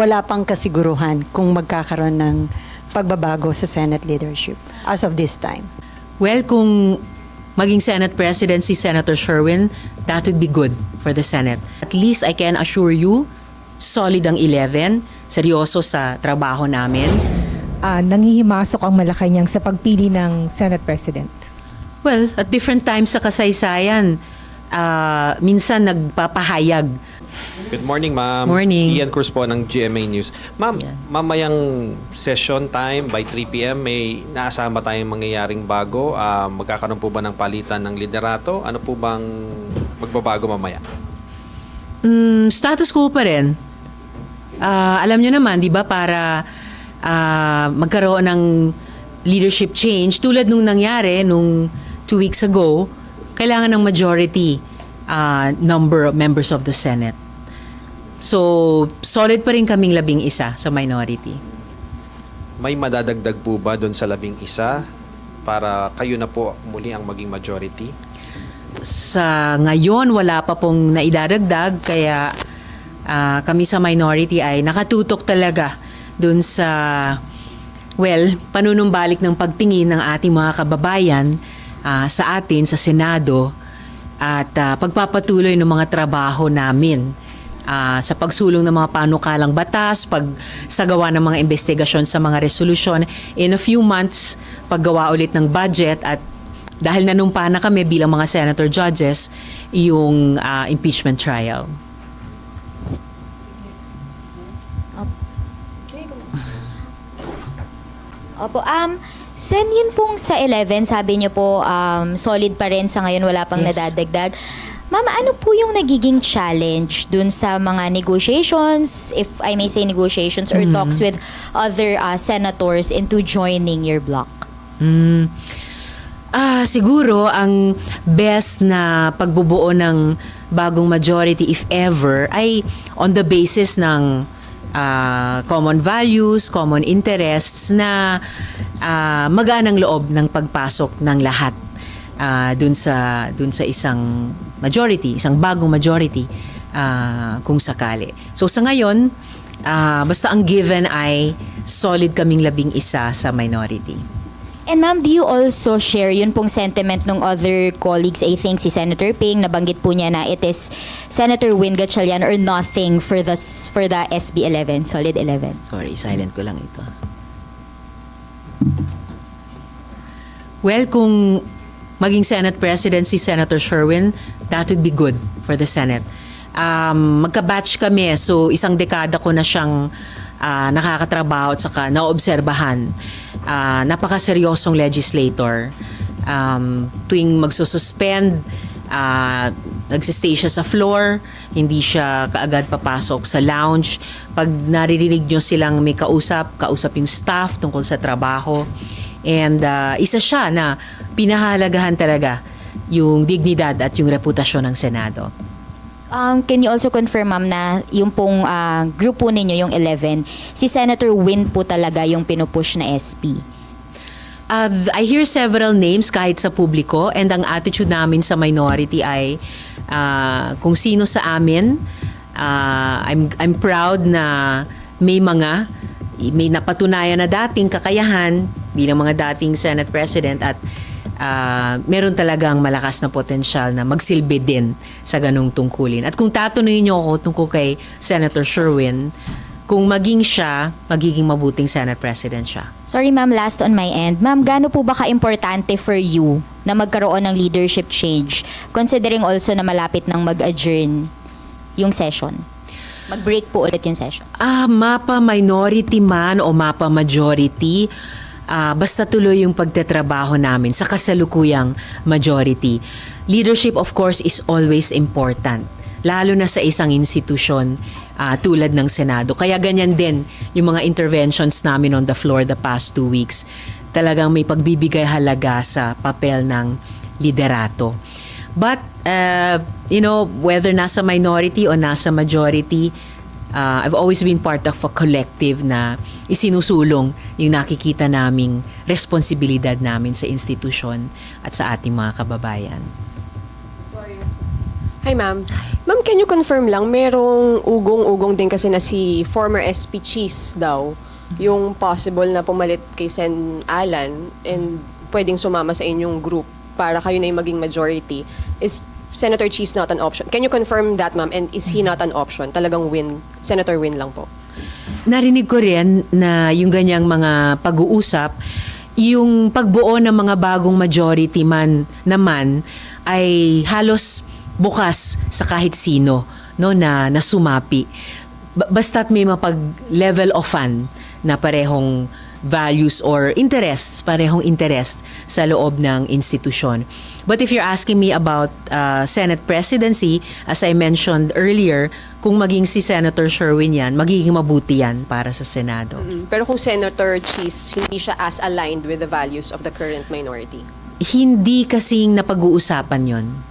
wala pang kasiguruhan kung magkakaroon ng pagbabago sa Senate leadership as of this time? Well, kung maging Senate President si Senator Sherwin, that would be good for the Senate. At least I can assure you, solid ang 11, seryoso sa trabaho namin. Nangihimasok ang Malacanang sa pagpili ng Senate President? Well, at different times sa kasaysayan, minsan nagpapahayag. Good morning, ma'am. Morning. Ian Cruz po ng GMA News. Ma'am, Yeah. mamayang session time by 3 p.m. may naasahan ba tayong mangyayaring bago? Magkakaroon po ba ng palitan ng liderato? Ano po bang magbabago mamaya? Status quo pa rin. Alam nyo naman, di ba, para magkaroon ng leadership change, tulad nung nangyari nung 2 weeks ago, kailangan ng majority number of members of the Senate. So, solid pa rin kaming 11 sa minority. May madadagdag po ba doon sa 11 para kayo na po muli ang maging majority? Sa ngayon, wala pa pong naidadagdag, kaya kami sa minority ay nakatutok talaga dun sa, panunumbalik ng pagtingin ng ating mga kababayan sa atin, sa Senado, at pagpapatuloy ng mga trabaho namin sa pagsulong ng mga panukalang batas, pagsagawa ng mga investigasyon sa mga resolusyon. In a few months, paggawa ulit ng budget, at dahil nanumpa na kami bilang mga senator judges, yung impeachment trial. Opo, Sen, yun pong sa 11, sabi niyo po, solid pa rin sa ngayon, wala pang Yes. nadadagdag. Ma'am, ano po yung nagiging challenge dun sa mga negotiations, if I may say negotiations, or talks with other senators into joining your bloc? Siguro ang best na pagbubuo ng bagong majority, if ever, ay on the basis ng common values, common interests na maganang loob ng pagpasok ng lahat dun sa isang majority, isang bagong majority kung sakali. So sa ngayon, basta ang given ay solid kaming 11 sa minority. And ma'am, do you also share yun pong sentiment ng other colleagues? I think si Senator Ping, nabanggit po niya na it is Senator Win Gatchalian or nothing for the SB 11, Solid 11. Sorry, silent ko lang ito. Well, kung maging Senate President si Senator Sherwin, that would be good for the Senate. Magka-batch kami, so isang dekada ko na siyang nakakatrabaho at saka naobserbahan. Napakaseryosong legislator. Tuwing magsususpend, nagsistay siya sa floor, hindi siya kaagad papasok sa lounge. Pag naririnig nyo silang may kausap yung staff tungkol sa trabaho. And isa siya na pinahalagahan talaga yung dignidad at yung reputasyon ng Senado. Can you also confirm, ma'am, na yung pong grupo ninyo, yung 11, si Senator Win po talaga yung pinupush na SP? I hear several names kahit sa publiko, and ang attitude namin sa minority ay kung sino sa amin. I'm proud na may napatunayan na dating kakayahan bilang mga dating Senate President, at meron talagang malakas na potensyal na magsilbi din sa ganung tungkulin. At kung tatanungin niyo ako tungkol kay Senator Sherwin, kung maging siya, magiging mabuting Senate President siya. Sorry ma'am, last on my end. Ma'am, gaano po ba ka-importante for you na magkaroon ng leadership change, considering also na malapit nang mag-adjourn yung session? Mag-break po ulit yung session. Mapa minority man o mapa majority, basta tuloy yung pagtatrabaho namin sa kasalukuyang majority. Leadership, of course, is always important, lalo na sa isang institusyon tulad ng Senado. Kaya ganyan din yung mga interventions namin on the floor the past 2 weeks. Talagang may pagbibigay halaga sa papel ng liderato. But, whether nasa minority o nasa majority, I've always been part of a collective na isinusulong yung nakikita naming responsibilidad namin sa institusyon at sa ating mga kababayan. Hi, ma'am. Ma'am, can you confirm lang, merong ugong-ugong din kasi na si former SP Cheese daw, yung possible na pumalit kay Sen Alan and pwedeng sumama sa inyong group para kayo na yung maging majority. Is Senator Cheese not an option? Can you confirm that, ma'am? And is he not an option? Talagang win, Senator Win lang po. Narinig ko rin na yung ganyang mga pag-uusap, yung pagbuo ng mga bagong majority man naman ay halos bukas sa kahit sino, no, na sumapi. Basta't may mapag level of fun na parehong values or interests, parehong interest sa loob ng institusyon. But if you're asking me about Senate presidency, as I mentioned earlier, kung maging si Senator Sherwin yan, magiging mabuti yan para sa Senado. Pero kung Senator Cheese, hindi siya as aligned with the values of the current minority. Hindi kasing napag-uusapan yon.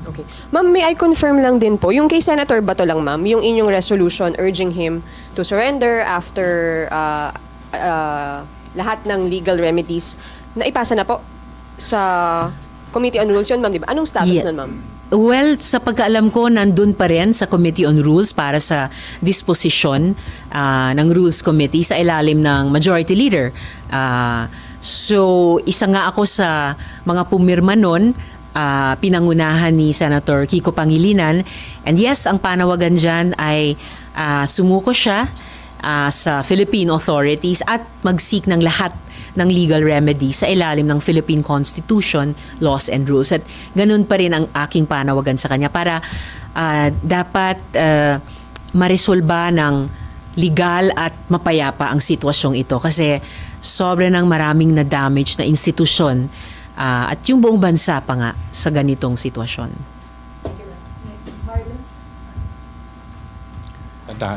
Okay. Ma'am, may I confirm lang din po, yung kay Senator Bato lang, ma'am, yung inyong resolution urging him to surrender after lahat ng legal remedies, naipasa na po sa Committee on Rules yun, ma'am, di ba? Anong status nun, ma'am? Well, sa pagkaalam ko, nandun pa rin sa Committee on Rules para sa disposisyon ng Rules Committee sa ilalim ng Majority Leader. So, isa nga ako sa mga pumirma nun, pinangunahan ni Senator Kiko Pangilinan. And yes, ang panawagan dyan ay sumuko siya sa Philippine authorities at mag-seek ng lahat ng legal remedy sa ilalim ng Philippine Constitution, laws and rules. At ganun pa rin ang aking panawagan sa kanya para dapat maresolba ng legal at mapayapa ang sitwasyong ito kasi sobra ng maraming na-damage na institusyon at yung buong bansa pa nga sa ganitong sitwasyon.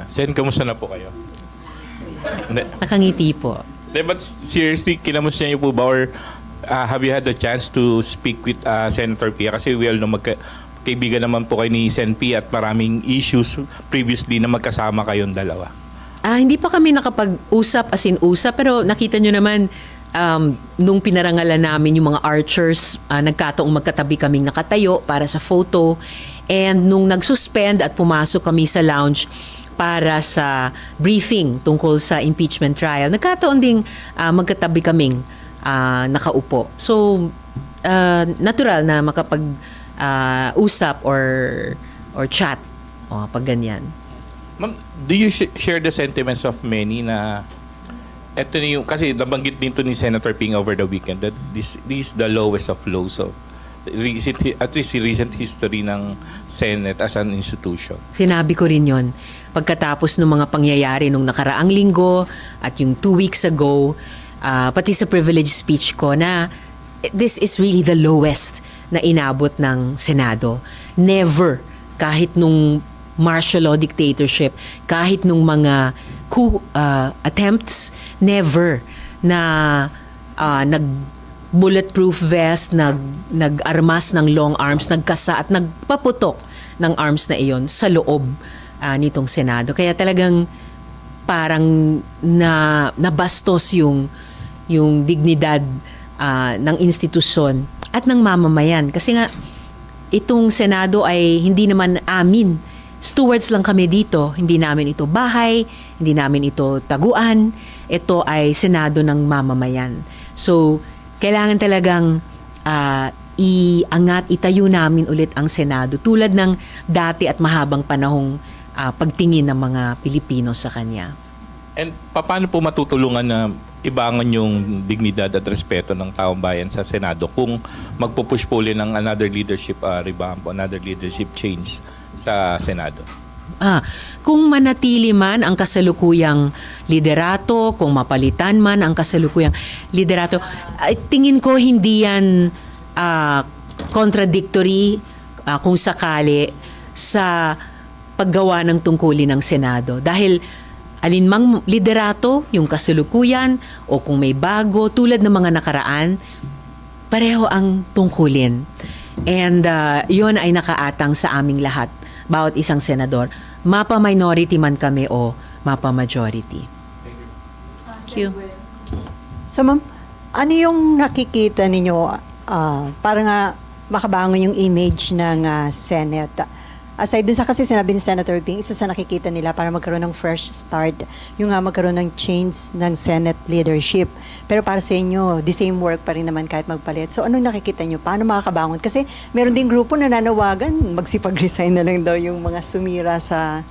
Sen, kamusta na po kayo? Nakangiti po. But seriously, kinamusta niyo po ba or have you had the chance to speak with Senator Pia? Kasi we all know kaibigan naman po kayo ni Sen Pia at maraming issues previously na magkasama kayong dalawa. Hindi pa kami nakapag-usap as in usap pero nakita nyo naman nung pinarangalan namin yung mga archers, nagkataong magkatabi kaming nakatayo para sa photo and nung nag-suspend at pumasok kami sa lounge para sa briefing tungkol sa impeachment trial, nagkataon ding magkatabi kaming nakaupo. So, natural na makapag-usap or chat pag ganyan. Ma'am, do you share the sentiments of many na eto na yung, kasi nabanggit din to ni Senator Ping over the weekend that this is the lowest of lows of at least recent history ng Senate as an institution. Sinabi ko rin yon pagkatapos ng mga pangyayari nung nakaraang linggo at yung 2 weeks ago, pati sa privilege speech ko na this is really the lowest na inabot ng Senado. Never, kahit nung martial law dictatorship, kahit nung mga coup attempts, never na bulletproof vest, nag-armas ng long arms, nagkasa at nagpaputok ng arms na iyon sa loob nitong Senado. Kaya talagang parang nabastos yung dignidad ng institusyon at ng mamamayan. Kasi nga, itong Senado ay hindi naman amin. Stewards lang kami dito. Hindi namin ito bahay, hindi namin ito taguan. Ito ay Senado ng mamamayan. So, kailangan talagang iangat, itayo namin ulit ang Senado tulad ng dati at mahabang panahong pagtingin ng mga Pilipino sa kanya. And paano po matutulungan na ibangan yung dignidad at respeto ng taong bayan sa Senado kung magpupush po ulit ng another leadership revamp, another leadership change sa Senado? Kung manatili man ang kasalukuyang liderato, kung mapalitan man ang kasalukuyang liderato, tingin ko hindi yan contradictory kung sakali sa paggawa ng tungkulin ng Senado. Dahil alinmang liderato, yung kasalukuyan, o kung may bago, tulad ng mga nakaraan, pareho ang tungkulin. And yun ay nakaatang sa aming lahat, bawat isang senador. Mapa-minority man kami o mapa-majority. Thank you. So ma'am, ano yung nakikita ninyo para nga makabangon yung image ng Senate. Aside dun sa kasi sinabi ni Senator Ping, isa sa nakikita nila para magkaroon ng fresh start, yung magkaroon ng change ng Senate leadership. Pero para sa inyo, the same work pa rin naman kahit magpalit. So ano nakikita nyo? Paano makakabangon? Kasi meron ding grupo na nanawagan, magsipag-resign na lang daw yung mga sumira sa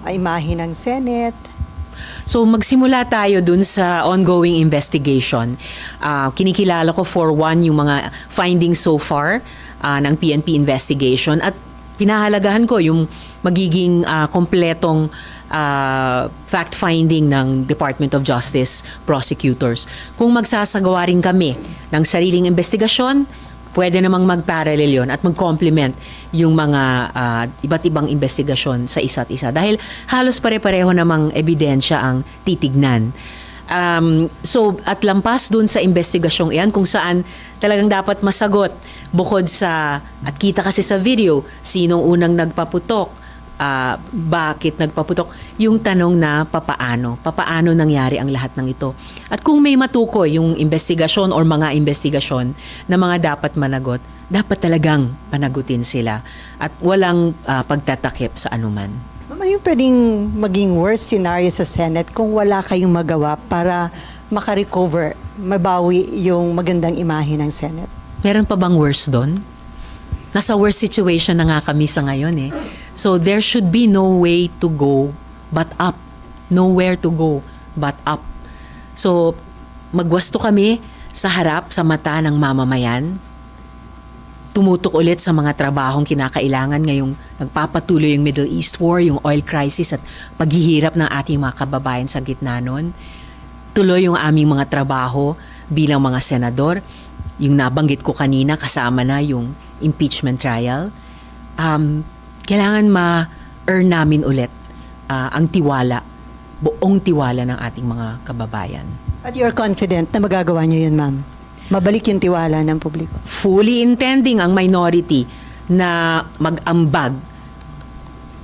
imahe ng Senate. So magsimula tayo dun sa ongoing investigation. Kinikilala ko for one yung mga findings so far ng PNP investigation at pinahalagahan ko yung magiging kompletong fact-finding ng Department of Justice prosecutors. Kung magsasagawa rin kami ng sariling investigasyon, pwede namang mag-parallel yun at mag-complement yung mga iba't ibang investigasyon sa isa't isa. Dahil halos pare-pareho namang ebidensya ang titignan. So, at lampas dun sa investigasyong iyan kung saan talagang dapat masagot bukod sa, at kita kasi sa video, sinong unang nagpaputok, bakit nagpaputok, yung tanong na papaano nangyari ang lahat ng ito. At kung may matukoy yung investigasyon or mga investigasyon na mga dapat managot, dapat talagang panagutin sila at walang pagtatakip sa anuman. Ma'am, ano yung pwedeng maging worst scenario sa Senate kung wala kayong magawa para makarecover, mabawi yung magandang imahe ng Senate? Meron pa bang worse doon? Nasa worst situation na nga kami sa ngayon eh. So there should be no way to go but up. Nowhere to go but up. So magwasto kami sa harap, sa mata ng mamamayan. Tumutok ulit sa mga trabahong kinakailangan ngayong nagpapatuloy yung Middle East War, yung oil crisis at paghihirap ng ating mga kababayan sa gitna nun. Tuloy yung aming mga trabaho bilang mga senador. Yung nabanggit ko kanina, kasama na yung impeachment trial. Kailangan ma-earn namin ulit ang tiwala, buong tiwala ng ating mga kababayan. At you're confident na magagawa nyo yun, ma'am? Mabalik yung tiwala ng publiko? Fully intending ang minority na mag-ambag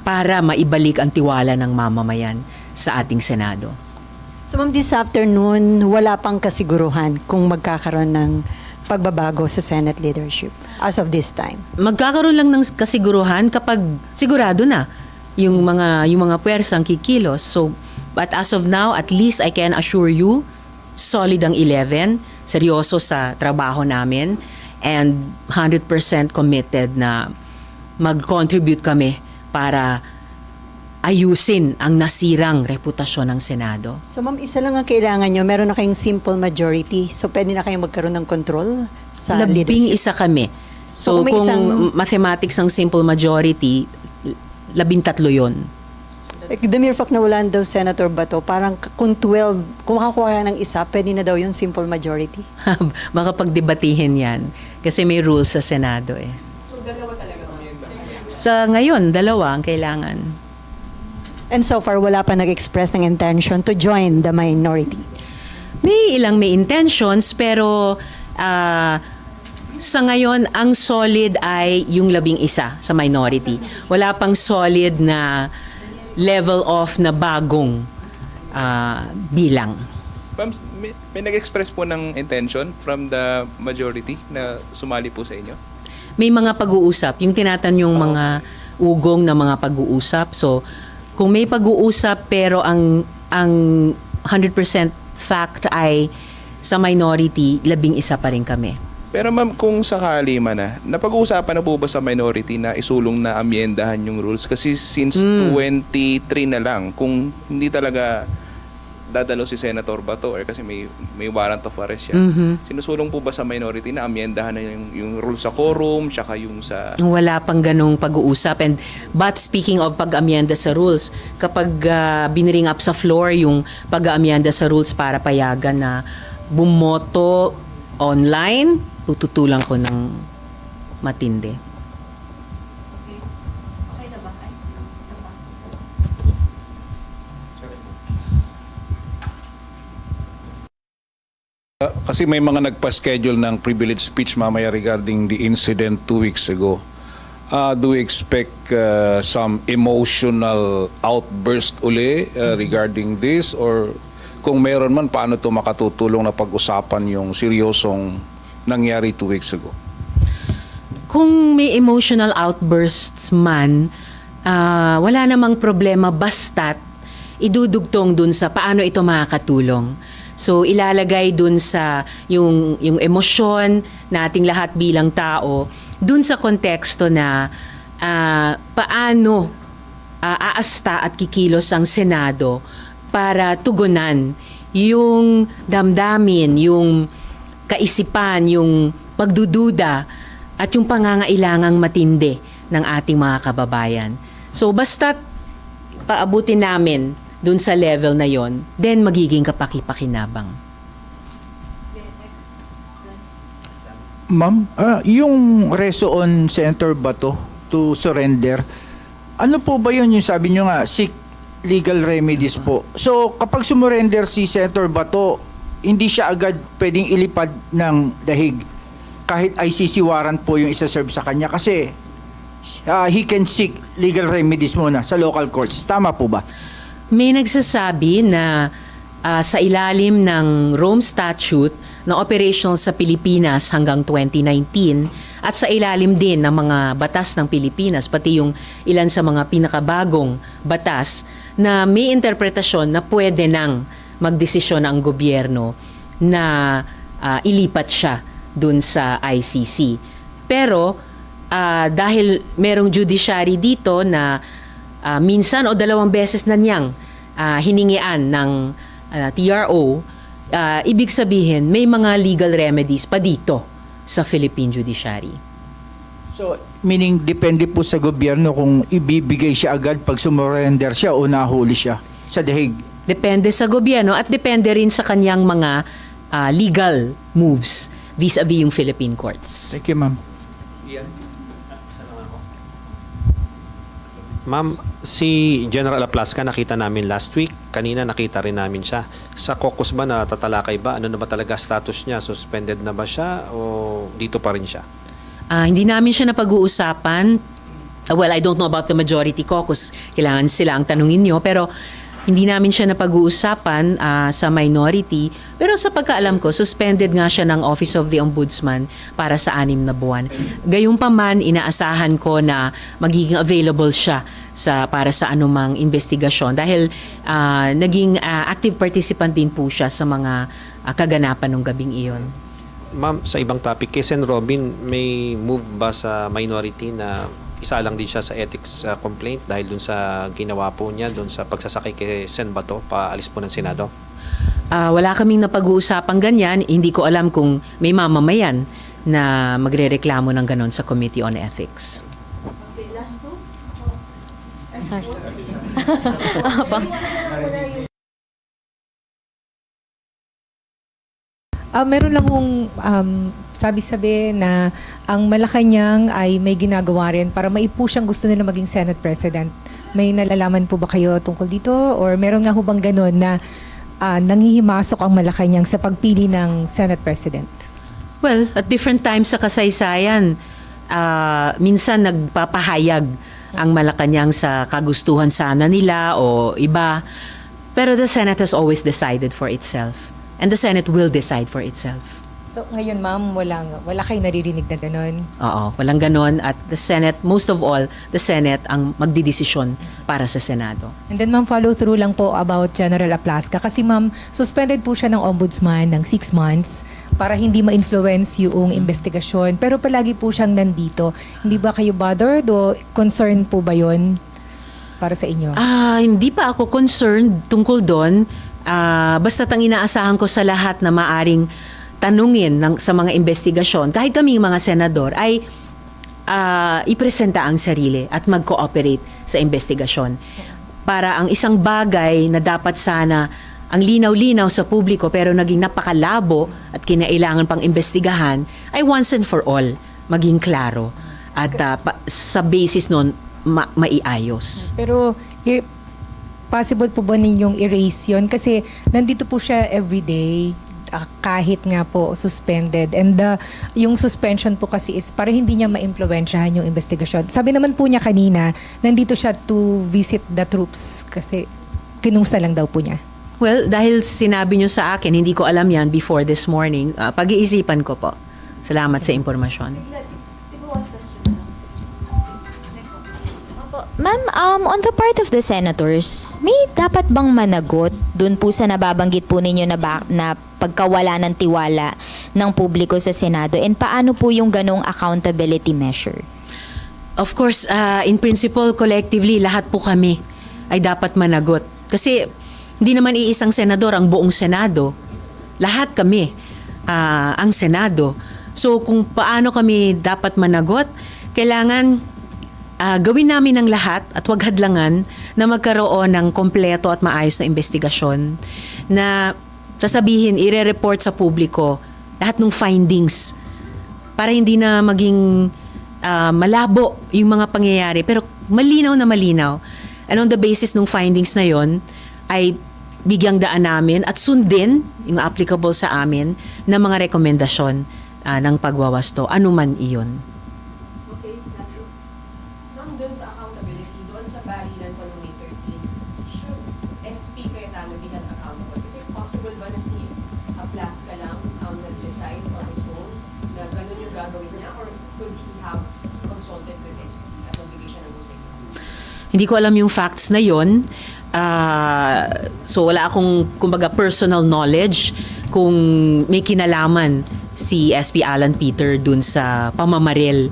para maibalik ang tiwala ng mamamayan sa ating Senado. So ma'am, this afternoon, wala pang kasiguruhan kung magkakaroon ng pagbabago sa Senate leadership as of this time? Magkakaroon lang ng kasiguruhan kapag sigurado na yung mga puwersang kikilos. So, but as of now, at least I can assure you, solid ang 11, seryoso sa trabaho namin, and 100% committed na mag-contribute kami para ayusin ang nasirang reputasyon ng Senado. So ma'am, isa lang ang kailangan nyo. Meron na kayong simple majority. So pwede na kayong magkaroon ng control sa Labing leadership. isa kami. So, So, kung may kung isang- mathematics ng simple majority, 13 yon. Like, the mere fact na wala daw Senator Bato, parang kung 12, kung makakuha ka ng isa, pwede na daw yung simple majority. Makapagdebatihin yan. Kasi may rules sa Senado eh. So, dalawa talaga sa ngayon, dalawa ang kailangan. And so far, wala pa nag-express ng intention to join the minority. May intentions, pero sa ngayon, ang solid ay yung 11 sa minority. Wala pang solid na level of na bagong bilang. Ma'am, may nag-express po ng intention from the majority na sumali po sa inyo? May mga pag-uusap, yung tinatanyong mga ugong na mga pag-uusap. So, kung may pag-uusap pero ang 100% fact ay sa minority, 11 pa rin kami. Pero ma'am, kung sakali man napag-uusapan na po ba sa minority na isulong na amyendahan yung rules? Kasi since 23 na lang, kung hindi talaga dadalo si Senator Bato or kasi may warrant of arrest siya, sinusulong po ba sa minority na amyendahan na yung rules sa quorum, tsaka yung sa... Wala pang ganong pag-uusap. But speaking of pag-amyenda sa rules, kapag biniring up sa floor yung pag-amyenda sa rules para payagan na bumoto online, tututulan ko ng matindi. Kasi may mga nagpa-schedule ng privilege speech mamaya regarding the incident 2 weeks ago. Do we expect some emotional outburst uli regarding this? Or kung meron man, paano ito makatutulong na pag-usapan yung seryosong nangyari 2 weeks ago? Kung may emotional outbursts man, wala namang problema basta't idudugtong dun sa paano ito makakatulong. So ilalagay dun sa yung emosyon nating lahat bilang tao, dun sa konteksto na paano aasta at kikilos ang Senado para tugunan yung damdamin, yung kaisipan, yung pagdududa at yung pangangailangang matindi ng ating mga kababayan. So basta't paabutin namin dun sa level na yon, then magiging kapaki-pakinabang. Ma'am, yung reso on Senator Bato to surrender, ano po ba yun yung sabi nyo nga, seek legal remedies po? So kapag sumurrender si Senator Bato, hindi siya agad pwedeng ilipad ng dahig kahit ICC warrant po yung isa-serve sa kanya kasi he can seek legal remedies muna sa local courts. Tama po ba? May nagsasabi na sa ilalim ng Rome Statute na operational sa Pilipinas hanggang 2019 at sa ilalim din ng mga batas ng Pilipinas, pati yung ilan sa mga pinakabagong batas na may interpretasyon na pwede nang magdesisyon ang gobyerno na ilipat siya dun sa ICC. Pero dahil merong judiciary dito na minsan o 2 beses na niyang hiningian ng TRO, ibig sabihin may mga legal remedies pa dito sa Philippine Judiciary. So, meaning depende po sa gobyerno kung ibibigay siya agad pag sumurrender siya o nahuli siya sa dahig. Depende sa gobyerno at depende rin sa kanyang mga legal moves vis-a-vis yung Philippine courts. Thank you, ma'am. Ma'am, si General Aplasca nakita namin last week. Kanina nakita rin namin siya. Sa caucus ba na tatalakay ba? Ano na ba talaga status niya? Suspended na ba siya o dito pa rin siya? Hindi namin siya napag-uusapan. Well, I don't know about the majority caucus. Kailangan sila ang tanungin nyo. Pero hindi namin siya napag-uusapan sa minority. Pero sa pagkaalam ko, suspended nga siya ng Office of the Ombudsman para sa 6 na buwan. Gayunpaman, inaasahan ko na magiging available siya para sa anumang investigasyon dahil naging active participant din po siya sa mga kaganapan ng gabing iyon. Ma'am, sa ibang topic, kay Sen. Robin, may move ba sa minority na isa lang din siya sa ethics complaint dahil dun sa ginawa po niya dun sa pagsasakay kay Sen. Bato, paalis po ng Senado? Wala kaming napag-uusapang ganyan. Hindi ko alam kung may mamamayan na magrereklamo ng ganon sa Committee on Ethics. Sorry. Meron lang hong sabi-sabi na ang Malacanang ay may ginagawa rin para maipush ang gusto nila maging Senate President. May nalalaman po ba kayo tungkol dito? Or meron nga ho bang ganon na nanghihimasok ang Malacanang sa pagpili ng Senate President? Well, at different times sa kasaysayan, minsan nagpapahayag ang Malacanang sa kagustuhan sana nila o iba. Pero the Senate has always decided for itself. And the Senate will decide for itself. So ngayon ma'am, wala kayo naririnig na ganon? Oo, walang ganon. At the Senate, most of all, the Senate ang magdidesisyon para sa Senado. And then ma'am, follow through lang po about General Aplasca. Kasi ma'am, suspended po siya ng ombudsman ng 6 months para hindi ma-influence yung investigasyon. Pero palagi po siyang nandito. Hindi ba kayo bothered o concerned po ba yon para sa inyo? Hindi pa ako concerned tungkol doon. Basta't ang inaasahan ko sa lahat na maaring tanungin sa mga investigasyon, kahit kaming mga senador, ay ipresenta ang sarili at mag-cooperate sa investigasyon. Para ang isang bagay na dapat sana ang linaw-linaw sa publiko pero naging napakalabo at kinailangan pang investigahan, ay once and for all maging klaro at sa basis nun maiayos. Pero possible po ba ninyong erase yun? Kasi nandito po siya everyday, kahit nga po suspended. And yung suspension po kasi is para hindi niya ma-impluwensyahan yung investigasyon. Sabi naman po niya kanina, nandito siya to visit the troops kasi kinungsa lang daw po niya. Well, dahil sinabi niyo sa akin, hindi ko alam yan before this morning, pag-iisipan ko po. Salamat sa impormasyon. Ma'am, on the part of the senators, may dapat bang managot dun po sa nababanggit po ninyo na pagkawala ng tiwala ng publiko sa Senado? And paano po yung ganong accountability measure? Of course, in principle, collectively, lahat po kami ay dapat managot. Kasi hindi naman iisang senador ang buong Senado. Lahat kami ang Senado. So kung paano kami dapat managot, kailangan gawin namin ang lahat at huwag hadlangan na magkaroon ng kompleto at maayos na investigasyon na sasabihin, ire-report sa publiko lahat ng findings para hindi na maging malabo yung mga pangyayari pero malinaw na malinaw. And on the basis ng findings na yon ay bigyang daan namin at sundin yung applicable sa amin na mga rekomendasyon ng pagwawasto, anuman iyon. Okay, that's it. Ma'am, doon sa accountability, doon sa barilan po ng May 13, should SP Cayetano be held accountable? Kasi possible ba na si Aplasca lang ang nag-decide on his own na ganun yung gagawin niya or could he have consulted with SP at obligation ng musik? Hindi ko alam yung facts na yon. So wala akong kumbaga personal knowledge kung may kinalaman si SP Alan Peter dun sa pamamaril.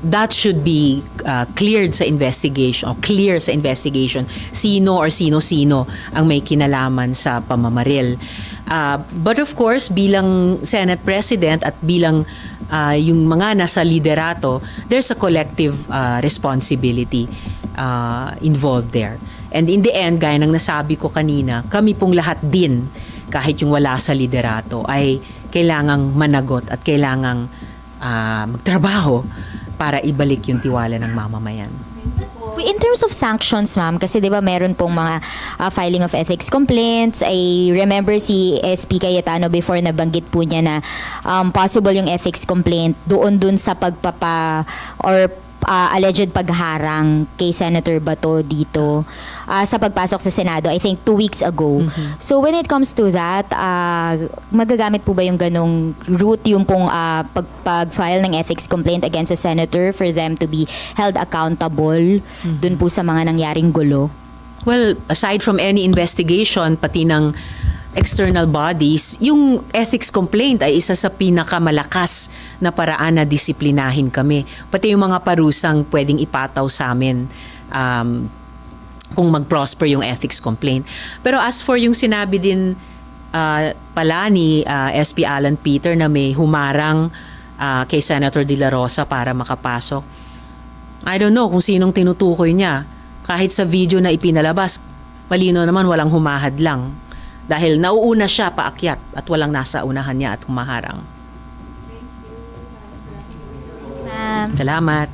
That should be cleared sa investigation o clear sa investigation sino or sino-sino ang may kinalaman sa pamamaril. But of course, bilang Senate President at bilang yung mga nasa liderato, there's a collective responsibility involved there. And in the end, gaya ng nasabi ko kanina, kami pong lahat din, kahit yung wala sa liderato, ay kailangang managot at kailangang magtrabaho para ibalik yung tiwala ng mamamayan. In terms of sanctions, ma'am, kasi 'di ba meron pong mga filing of ethics complaints. I remember si SP Cayetano before nabanggit po niya na possible yung ethics complaint doon sa pagpapa or alleged pagharang kay Senator Bato dito sa pagpasok sa Senado, I think 2 weeks ago. So when it comes to that, magagamit po ba yung ganong route yung pong pag-file ng ethics complaint against a senator for them to be held accountable dun po sa mga nangyaring gulo? Well, aside from any investigation, pati ng external bodies, yung ethics complaint ay isa sa pinakamalakas na paraan na disiplinahin kami. Pati yung mga parusang pwedeng ipataw sa amin kung mag-prosper yung ethics complaint. Pero as for yung sinabi din pala ni SP Alan Peter na may humarang kay Senator De La Rosa para makapasok, I don't know kung sinong tinutukoy niya. Kahit sa video na ipinalabas, malino naman walang humahad lang. Dahil nauuna siya paakyat at walang nasa unahan niya at humaharang. Ma'am. Salamat.